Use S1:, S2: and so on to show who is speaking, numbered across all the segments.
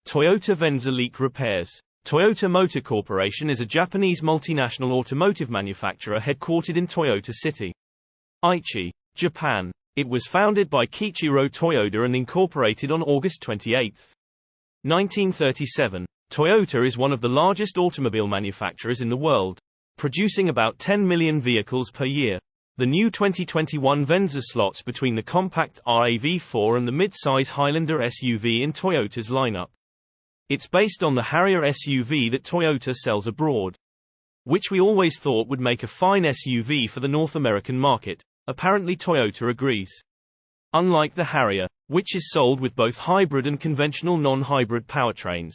S1: Toyota Venza leak repairs. Toyota Motor Corporation is a Japanese multinational automotive manufacturer headquartered in Toyota City, Aichi, Japan. It was founded by Kiichiro Toyoda and incorporated on August 28, 1937. Toyota is one of the largest automobile manufacturers in the world, producing about 10 million vehicles per year. The new 2021 Venza slots between the compact RAV4 and the mid-size Highlander SUV in Toyota's lineup. It's based on the Harrier SUV that Toyota sells abroad, which we always thought would make a fine SUV for the North American market. Apparently Toyota agrees. Unlike the Harrier, which is sold with both hybrid and conventional non-hybrid powertrains,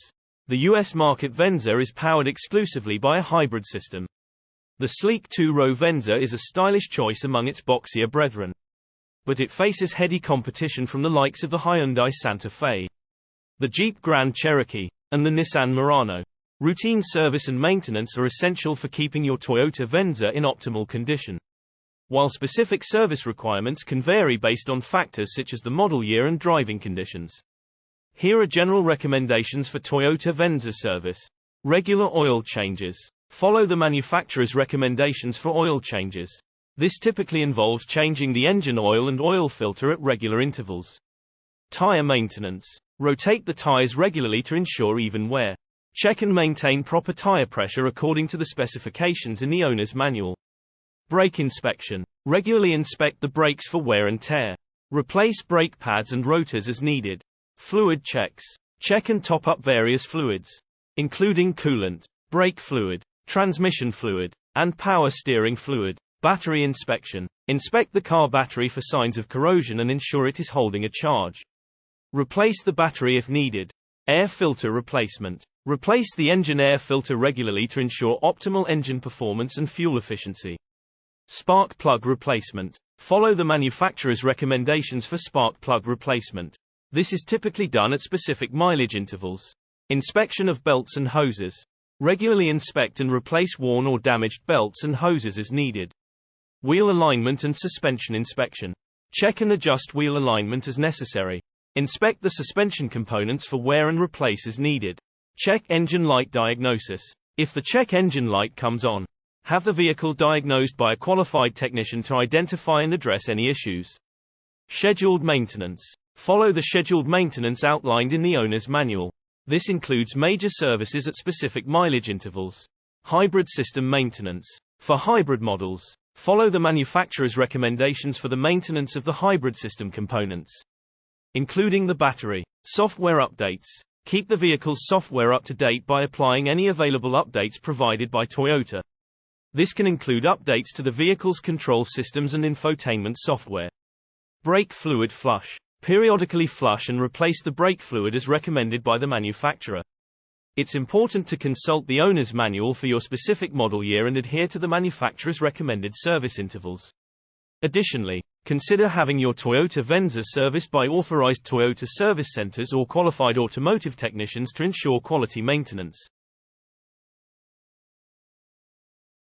S1: the US market Venza is powered exclusively by a hybrid system. The sleek two-row Venza is a stylish choice among its boxier brethren, but it faces heady competition from the likes of the Hyundai Santa Fe, the Jeep Grand Cherokee, and the Nissan Murano. Routine service and maintenance are essential for keeping your Toyota Venza in optimal condition, while specific service requirements can vary based on factors such as the model year and driving conditions. Here are general recommendations for Toyota Venza service. Regular oil changes. Follow the manufacturer's recommendations for oil changes. This typically involves changing the engine oil and oil filter at regular intervals. Tire maintenance. Rotate the tires regularly to ensure even wear. Check and maintain proper tire pressure according to the specifications in the owner's manual. Brake inspection. Regularly inspect the brakes for wear and tear. Replace brake pads and rotors as needed. Fluid checks. Check and top up various fluids, including coolant, brake fluid, transmission fluid, and power steering fluid. Battery inspection. Inspect the car battery for signs of corrosion and ensure it is holding a charge. Replace the battery if needed. Air filter replacement. Replace the engine air filter regularly to ensure optimal engine performance and fuel efficiency. Spark plug replacement. Follow the manufacturer's recommendations for spark plug replacement. This is typically done at specific mileage intervals. Inspection of belts and hoses. Regularly inspect and replace worn or damaged belts and hoses as needed. Wheel alignment and suspension inspection. Check and adjust wheel alignment as necessary. Inspect the suspension components for wear and replace as needed. Check engine light diagnosis. If the check engine light comes on, have the vehicle diagnosed by a qualified technician to identify and address any issues. Scheduled maintenance. Follow the scheduled maintenance outlined in the owner's manual. This includes major services at specific mileage intervals. Hybrid system maintenance. For hybrid models, follow the manufacturer's recommendations for the maintenance of the hybrid system components, including the battery. Software updates. Keep the vehicle's software up to date by applying any available updates provided by Toyota. This can include updates to the vehicle's control systems and infotainment software. Brake fluid flush. Periodically flush and replace the brake fluid as recommended by the manufacturer. It's important to consult the owner's manual for your specific model year and adhere to the manufacturer's recommended service intervals. Additionally, consider having your Toyota Venza serviced by authorized Toyota service centers or qualified automotive technicians to ensure quality maintenance.